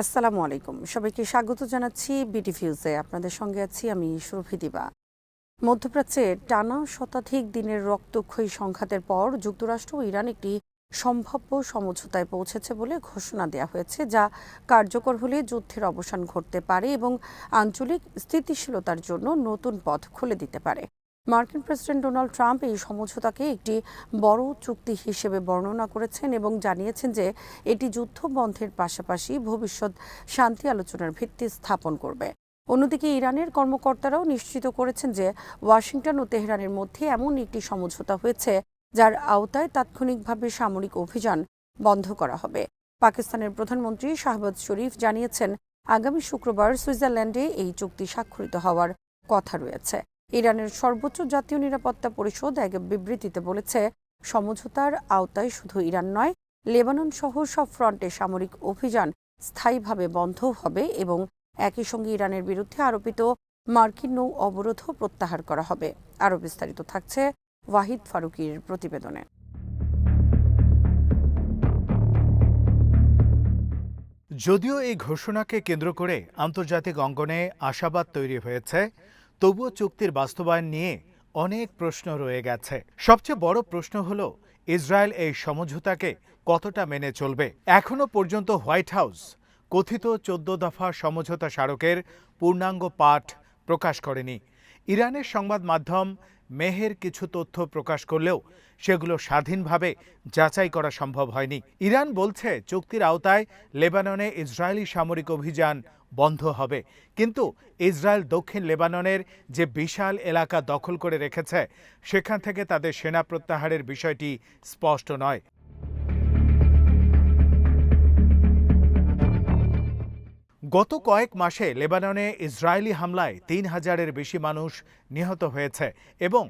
আসসালামু আলাইকুম, সবাইকে স্বাগত জানাচ্ছি বিটিভিউজে। আপনাদের সঙ্গে আছি আমি সুরভি দিবা। মধ্যপ্রাচ্যে টানা শতাধিক দিনের রক্তক্ষয়ী সংঘাতের পর যুক্তরাষ্ট্র ও ইরান একটি সম্ভাব্য সমঝোতায় পৌঁছেছে বলে ঘোষণা দেওয়া হয়েছে, যা কার্যকর হলে যুদ্ধের অবসান ঘটতে পারে এবং আঞ্চলিক স্থিতিশীলতার জন্য নতুন পথ খুলে দিতে পারে। মার্কিন প্রেসিডেন্ট ডোনাল্ড ট্রাম্প এই সমঝোতাকে একটি বড় চুক্তি হিসেবে বর্ণনা করেছেন এবং জানিয়েছেন যে এটি যুদ্ধ বন্ধের পাশাপাশি ভবিষ্যৎ শান্তি আলোচনার ভিত্তি স্থাপন করবে। অন্যদিকে ইরানের কর্মকর্তারাও নিশ্চিত করেছেন যে ওয়াশিংটন ও তেহরানের মধ্যে এমন একটি সমঝোতা হয়েছে যার আওতায় তাৎক্ষণিকভাবে সামরিক অভিযান বন্ধ করা হবে। পাকিস্তানের প্রধানমন্ত্রী শাহবাজ শরীফ জানিয়েছেন আগামী শুক্রবার সুইজারল্যান্ডে এই চুক্তি স্বাক্ষরিত হওয়ার কথা রয়েছে। ইরানের সর্বোচ্চ জাতীয় নিরাপত্তা পরিষদ এক বিবৃতিতে বলেছে, সমঝোতার আওতায় শুধু ইরান নয়, লেবানন সহ সব ফ্রন্টে সামরিক অভিযান স্থায়ীভাবে বন্ধ হবে এবং একই সঙ্গে ইরানের বিরুদ্ধে আরোপিত মার্কিন নৌ অবরোধও প্রত্যাহার করা হবে। আরও বিস্তারিত থাকছে ওয়াহিদ ফারুকীর প্রতিবেদনে। যদিও এই ঘোষণাকে কেন্দ্র করে আন্তর্জাতিক অঙ্গনে আশাবাদ তৈরি হয়েছে, তবুও চুক্তির বাস্তবায়ন নিয়ে অনেক প্রশ্ন রয়ে গেছে। সবচেয়ে বড় প্রশ্ন হল ইসরায়েল এই সমঝোতাকে কতটা মেনে চলবে। এখনও পর্যন্ত হোয়াইট হাউস কথিত 14 দফা সমঝোতা স্মারকের পূর্ণাঙ্গ পাঠ প্রকাশ করেনি। ইরানের সংবাদ মাধ্যম মেহের কিছু তথ্য প্রকাশ করলেও সেগুলো স্বাধীনভাবে যাচাই করা সম্ভব হয়নি। ইরান বলছে চুক্তির আওতায় লেবাননে ইসরায়েলি সামরিক অভিযান বন্ধ হবে, কিন্তু ইসরায়েল দক্ষিণ লেবাননের যে বিশাল এলাকা দখল করে রেখেছে সেখান থেকে তাদের সেনা প্রত্যাহারের বিষয়টি স্পষ্ট নয়। গত কয়েক মাসে লেবাননে ইসরায়েলি হামলায় ৩,০০০-এর বেশি মানুষ নিহত হয়েছে এবং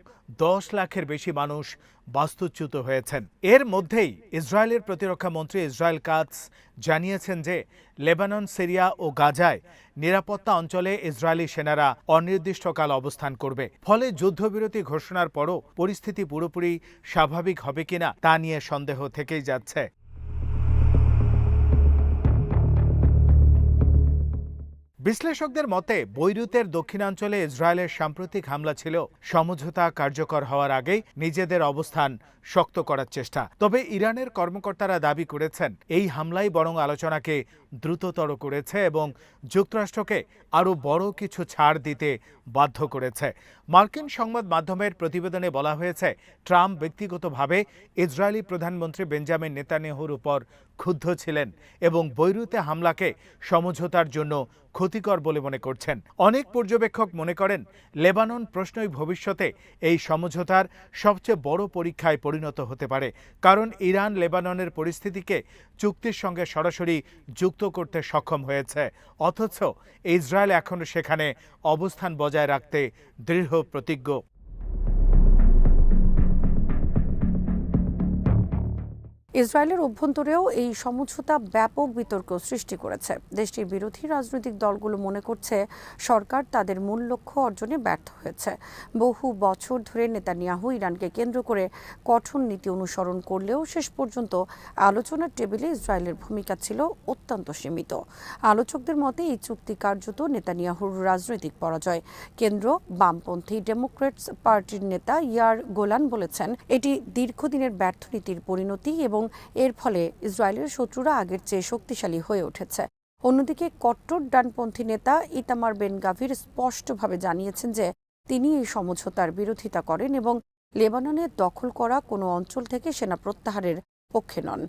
১০ লাখের বেশি মানুষ বাস্তুচ্যুত হয়েছেন। এর মধ্যেই ইসরায়েলের প্রতিরক্ষা মন্ত্রী ইসরায়েল কাটস জানিয়েছেন যে লেবানন, সিরিয়া ও গাজায় নিরাপত্তা অঞ্চলে ইসরায়েলি সেনারা অনির্দিষ্টকাল অবস্থান করবে। ফলে যুদ্ধবিরতি ঘোষণার পরও পরিস্থিতি পুরোপুরি স্বাভাবিক হবে কিনা তা নিয়ে সন্দেহ থেকেই যাচ্ছে। বিশ্লেষকদের মতে বৈরুতের দক্ষিণাঞ্চলে ইসরায়েলের সাম্প্রতিক হামলা ছিল সমঝোতা কার্যকর হওয়ার আগেই নিজেদের অবস্থান শক্ত করার চেষ্টা। তবে ইরানের কর্মকর্তারা দাবি করেছেন এই হামলাই বরং আলোচনাকে দ্রুততর করেছে এবং যুক্তরাষ্ট্রকে আরও বড় কিছু ছাড় দিতে বাধ্য করেছে। মার্কিন সংবাদ মাধ্যমের প্রতিবেদনে বলা হয়েছে, ট্রাম্প ব্যক্তিগতভাবে ইসরায়েলি প্রধানমন্ত্রী বেঞ্জামিন নেতানিয়াহুর উপর ক্ষুব্ধ ছিলেন এবং বৈরুতে হামলাকে সমঝোতার জন্য ক্ষতিকর বলে মনে করছেন। অনেক পর্যবেক্ষক মনে করেন লেবানন প্রশ্নই ভবিষ্যতে এই সমঝোতার সবচেয়ে বড় পরীক্ষায় পরিণত হতে পারে, কারণ ইরান লেবাননের পরিস্থিতিকে চুক্তির সঙ্গে সরাসরি যুক্ত করতে সক্ষম হয়েছে, অথচ ইসরায়েল এখনও সেখানে অবস্থান বজায় রাখতে দৃঢ় প্রতিজ্ঞ। ইসরায়েলের অভ্যন্তরেও এই সমঝোতা ব্যাপক বিতর্ক সৃষ্টি করেছে। দেশটির বিরোধী রাজনৈতিক দলগুলো মনে করছে সরকার তাদের মূল লক্ষ্য অর্জনে ব্যর্থ হয়েছে। বহু বছর ধরে নেতানিয়াহু ইরানকে কেন্দ্র করে কঠোর নীতি অনুসরণ করলেও শেষ পর্যন্ত আলোচনার টেবিলে ইসরায়েলের ভূমিকা ছিল অত্যন্ত সীমিত। আলোচকদের মতে এই চুক্তি কার্যত নেতানিয়াহুর রাজনৈতিক পরাজয়। কেন্দ্র বামপন্থী ডেমোক্র্যাটস পার্টির নেতা ইয়ার গোলান বলেছেন, এটি দীর্ঘদিনের ব্যর্থ নীতির পরিণতি এবং এর ফলে ইসরায়েলের শত্রুরা আগের চেয়ে শক্তিশালী হয়ে উঠেছে। অন্যদিকে কট্টর ডানপন্থী নেতা ইতামার বেন গাভির স্পষ্টভাবে জানিয়েছেন যে তিনি এই সমঝোতার বিরোধিতা করেন এবং লেবাননে দখল করা কোনো অঞ্চল থেকে সেনা প্রত্যাহারের পক্ষে নন।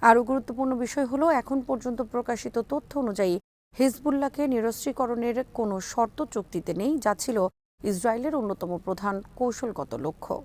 আরও গুরুত্বপূর্ণ বিষয় হলো, এখন পর্যন্ত প্রকাশিত তথ্য অনুযায়ী হিজবুল্লাহকে নিরস্ত্রীকরণের কোনো শর্ত চুক্তিতে নেই, যা ছিল ইসরায়েলের অন্যতম প্রধান কৌশলগত লক্ষ্য।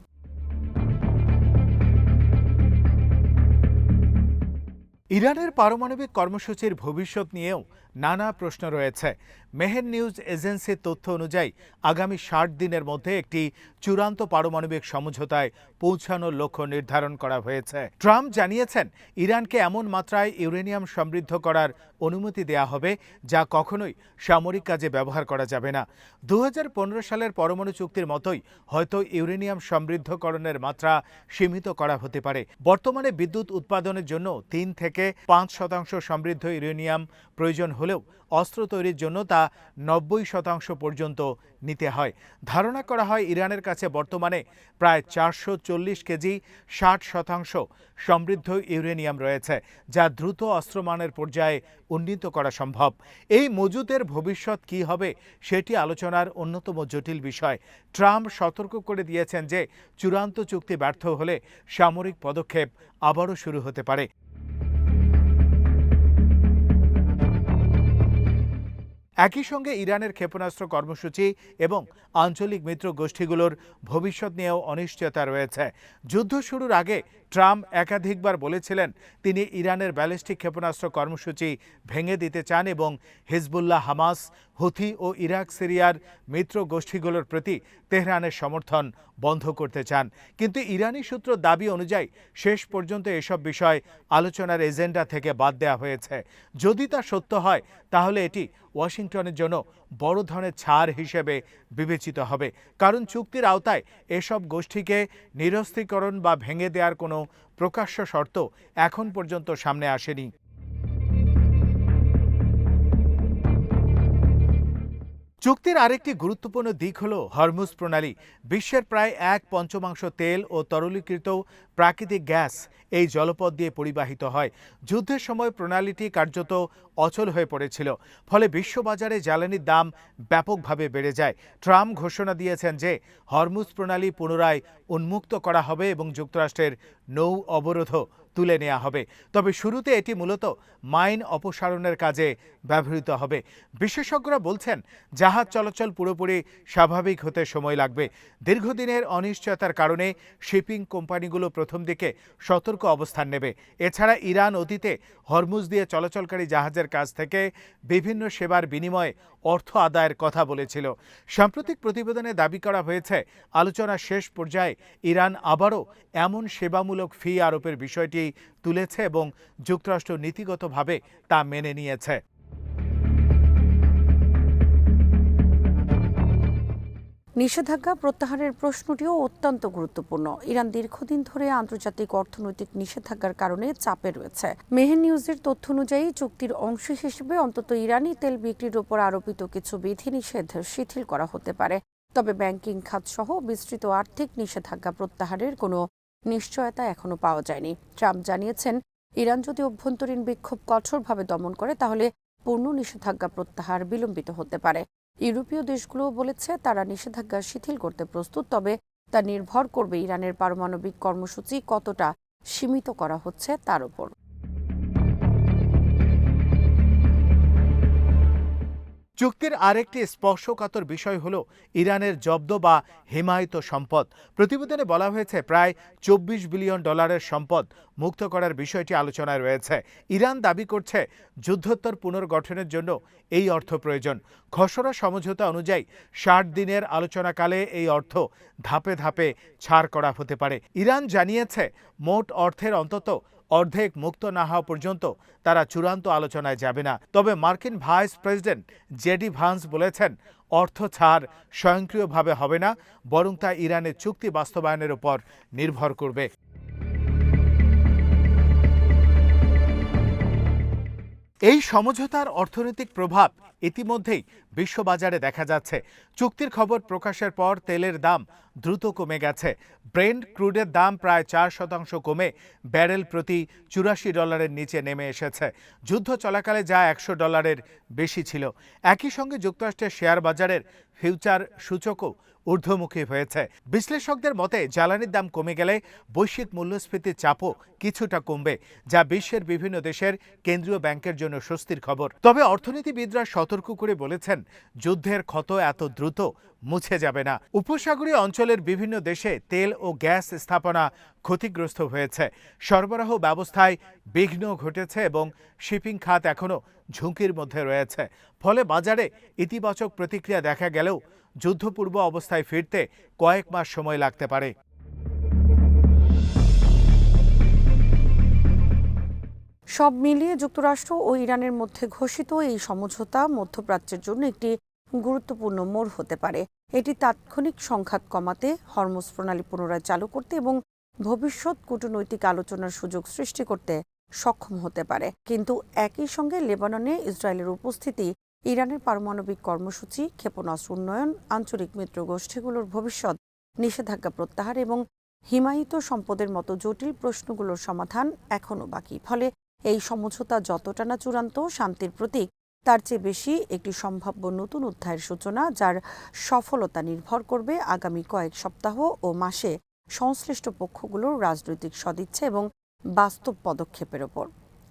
ইরানের পারমাণবিক কর্মসূচির ভবিষ্যৎ নিয়েও নানা প্রশ্ন রয়েছে। মেহের নিউজ এজেন্সির তথ্য অনুযায়ী আগামী ৬০ দিনের মধ্যে একটি চূড়ান্ত পারমাণবিক সমঝোতায় পৌঁছানোর লক্ষ্য নির্ধারণ করা হয়েছে। ট্রাম্প জানিয়েছেন, ইরানকে এমন মাত্রায় ইউরেনিয়াম সমৃদ্ধ করার অনুমতি দেয়া হবে যা কখনোই সামরিক কাজে ব্যবহার করা যাবে না। ২০১৫ সালের পরমাণু চুক্তির মতোই হয়তো ইউরেনিয়াম সমৃদ্ধকরণের মাত্রা সীমিত করা হতে পারে। বর্তমানে বিদ্যুৎ উৎপাদনের জন্য ৩ থেকে ৫% সমৃদ্ধ ইউরেনিয়াম প্রয়োজন হলেও অস্ত্র তৈরির জন্য তা ৯০% পর্যন্ত নিতে হয়। ধারণা করা হয় ইরানের কাছে বর্তমানে প্রায় ৪৪০ কেজি ৬০% সমৃদ্ধ ইউরেনিয়াম রয়েছে, যা দ্রুত অস্ত্রমানের পর্যায়ে উন্নীত করা সম্ভব। এই মজুতের ভবিষ্যৎ কী হবে সেটি আলোচনার অন্যতম জটিল বিষয়। ট্রাম্প সতর্ক করে দিয়েছেন যে চূড়ান্ত চুক্তি ব্যর্থ হলে সামরিক পদক্ষেপ আবারও শুরু হতে পারে। একই সঙ্গে ইরানের ক্ষেপণাস্ত্র কর্মসূচি এবং আঞ্চলিক মিত্র গোষ্ঠীগুলোর ভবিষ্যৎ নিয়েও অনিশ্চয়তা রয়েছে। যুদ্ধ শুরুর আগে ট্রাম্প একাধিকবার বলেছিলেন তিনি ইরানের ব্যালিস্টিক ক্ষেপণাস্ত্র কর্মসূচি ভেঙে দিতে চান এবং হিজবুল্লাহ, হামাস, হুথি ও ইরাক সিরিয়ার মিত্র গোষ্ঠীগুলোর প্রতি তেহরানের সমর্থন বন্ধ করতে চান। কিন্তু ইরানি সূত্র দাবি অনুযায়ী শেষ পর্যন্ত এসব বিষয় আলোচনার এজেন্ডা থেকে বাদ দেওয়া হয়েছে। যদি তা সত্য হয় তাহলে এটি ওয়াশিংটনের জন্য বড় ধরনের ছাড় হিসেবে বিবেচিত হবে, কারণ চুক্তির আওতায় এসব গোষ্ঠীকে নিরস্ত্রীকরণ বা ভেঙে দেওয়ার কোনো প্রকাশ্য শর্ত এখন পর্যন্ত সামনে আসেনি। চুক্তির আরেকটি গুরুত্বপূর্ণ দিক হল হরমুজ প্রণালী। বিশ্বের প্রায় ১/৫ তেল ও তরলীকৃত প্রাকৃতিক গ্যাস এই জলপথ দিয়ে পরিবাহিত হয়। যুদ্ধের সময় প্রণালীটি কার্যত অচল হয়ে পড়েছিল, ফলে বিশ্ববাজারে জ্বালানির দাম ব্যাপকভাবে বেড়ে যায়। ট্রাম্প ঘোষণা দিয়েছেন যে হরমুজ প্রণালী পুনরায় উন্মুক্ত করা হবে এবং যুক্তরাষ্ট্রের নৌ অবরোধও তুলে নেওয়া হবে। তবে শুরুতে এটি মূলত মাইন অপসারণের কাজে ব্যবহৃত হবে। বিশেষজ্ঞরা বলছেন জাহাজ চলাচল পুরোপুরি স্বাভাবিক হতে সময় লাগবে। দীর্ঘদিনের অনিশ্চয়তার কারণে শিপিং কোম্পানিগুলো প্রথম দিকে সতর্ক অবস্থান নেবে। এছাড়া ইরান অতীতে হরমুজ দিয়ে চলাচলকারী জাহাজের কাছ থেকে বিভিন্ন সেবার বিনিময়ে অর্থ আদায়ের কথা বলেছিল। সাম্প্রতিক প্রতিবেদনে দাবি করা হয়েছে আলোচনার শেষ পর্যায়ে ইরান আবারও এমন সেবামূলক ফি আরোপের বিষয়টি তুলেছে এবং যুক্তরাষ্ট্র নীতিগতভাবে তা মেনে নিয়েছে। নিষেধাজ্ঞা প্রত্যাহারের প্রশ্নটিও অত্যন্ত গুরুত্বপূর্ণ। ইরান দীর্ঘদিন ধরে আন্তর্জাতিক অর্থনৈতিক নিষেধাজ্ঞার কারণে চাপে রয়েছে। মেহের নিউজের তথ্য অনুযায়ী চুক্তির অংশ হিসেবে অন্তত ইরানি তেল বিক্রির ওপর আরোপিত কিছু বিধিনিষেধ শিথিল করা হতে পারে। তবে ব্যাংকিং খাত সহ বিস্তৃত আর্থিক নিষেধাজ্ঞা প্রত্যাহারের কোনো নিশ্চয়তা এখনো পাওয়া যায়নি। ট্রাম্প জানিয়েছেন ইরান যদি অভ্যন্তরীণ বিক্ষোভ কঠোরভাবে দমন করে তাহলে পূর্ণ নিষেধাজ্ঞা প্রত্যাহার বিলম্বিত হতে পারে। ইউরোপীয় দেশগুলোও বলেছে তারা নিষেধাজ্ঞা শিথিল করতে প্রস্তুত, তবে তা নির্ভর করবে ইরানের পারমাণবিক কর্মসূচি কতটা সীমিত করা হচ্ছে তার উপর। চুক্তির আরেকটি স্পর্শকাতর বিষয় হল ইরানের জব্দ বা হিমায়িত সম্পদ। প্রতিবেদনে বলা হয়েছে প্রায় $24 বিলিয়ন সম্পদ মুক্ত করার বিষয়টি আলোচনায় রয়েছে। ইরান দাবি করছে যুদ্ধোত্তর পুনর্গঠনের জন্য এই অর্থ প্রয়োজন। খসড়া সমঝোতা অনুযায়ী ৬০ দিনের আলোচনাকালে এই অর্থ ধাপে ধাপে ছাড় করা হতে পারে। ইরান জানিয়েছে মোট অর্থের অন্তত অর্ধেক মুক্ত না হওয়া পর্যন্ত তারা চূড়ান্ত আলোচনায় যাবে না। তবে মার্কিন ভাইস প্রেসিডেন্ট জেডি ভান্স বলেছেন অর্থ ছাড় স্বয়ংক্রিয়ভাবে হবে না, বরং তা ইরানের চুক্তি বাস্তবায়নের উপর নির্ভর করবে। এই সমঝোতার অর্থনৈতিক প্রভাব ইতিমধ্যেই বিশ্ববাজারে দেখা যাচ্ছে। চুক্তির খবর প্রকাশের পর তেলের দাম দ্রুত কমে গেছে। ব্রেন্ট ক্রুডের দাম প্রায় 4% কমে ব্যারেল প্রতি $84 নিচে নেমে এসেছে। যুদ্ধ চলাকালে যা $100 বেশি ছিল। একই সঙ্গে যুক্তরাষ্ট্রের শেয়ার বাজারের ফিউচার সূচকও ঊর্ধ্বমুখী হয়েছে। বিশ্লেষকদের মতে জ্বালানির দাম কমে গেলে বৈশ্বিক মূল্যস্ফীতির চাপও কিছুটা কমবে, যা বিশ্বের বিভিন্ন দেশের কেন্দ্রীয় ব্যাংকের জন্য স্বস্তির খবর। তবে অর্থনীতিবিদরা সতর্ক করে বলেছেন যুদ্ধের ক্ষত এত দ্রুত মুছে যাবে না। উপসাগরীয় অঞ্চলের বিভিন্ন দেশে তেল ও গ্যাস স্থাপনা ক্ষতিগ্রস্ত হয়েছে। সরবরাহ ব্যবস্থায় বিঘ্ন ঘটেছে এবং শিপিং খাত এখনও ঝুঁকির মধ্যে রয়েছে। ফলে বাজারে ইতিবাচক প্রতিক্রিয়া দেখা গেলেও যুদ্ধপূর্ব অবস্থায় ফিরতে কয়েক মাস সময় লাগতে পারে। সব মিলিয়ে যুক্তরাষ্ট্র ও ইরানের মধ্যে ঘোষিত এই সমঝোতা মধ্যপ্রাচ্যের জন্য একটি গুরুত্বপূর্ণ মোড় হতে পারে। এটি তাৎক্ষণিক সংঘাত কমাতে, হরমুজ প্রণালী পুনরায় চালু করতে এবং ভবিষ্যৎ কূটনৈতিক আলোচনার সুযোগ সৃষ্টি করতে সক্ষম হতে পারে। কিন্তু একই সঙ্গে লেবাননে ইসরায়েলের উপস্থিতি, ইরানের পারমাণবিক কর্মসূচি, ক্ষেপণাস্ত্র উন্নয়ন, আঞ্চলিক মিত্র গোষ্ঠীগুলোর ভবিষ্যৎ, নিষেধাজ্ঞা প্রত্যাহার এবং হিমায়িত সম্পদের মতো জটিল প্রশ্নগুলোর সমাধান এখনও বাকি। ফলে এই সমঝোতা যতটা না চূড়ান্ত শান্তির প্রতীক, তার চেয়ে বেশি একটি সম্ভাব্য নতুন অধ্যায়ের সূচনা, যার সফলতা নির্ভর করবে আগামী কয়েক সপ্তাহ ও মাসে সংশ্লিষ্ট পক্ষগুলোর রাজনৈতিক সদিচ্ছা এবং বাস্তব পদক্ষেপের ওপর।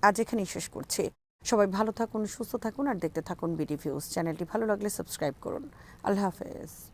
আজ এখানেই শেষ করছি। সবাই ভালো থাকুন, সুস্থ থাকুন আর দেখতে থাকুন বিডি ভিউজ। চ্যানেলটি ভালো লাগলে সাবস্ক্রাইব করুন। আল্লাহ হাফেজ।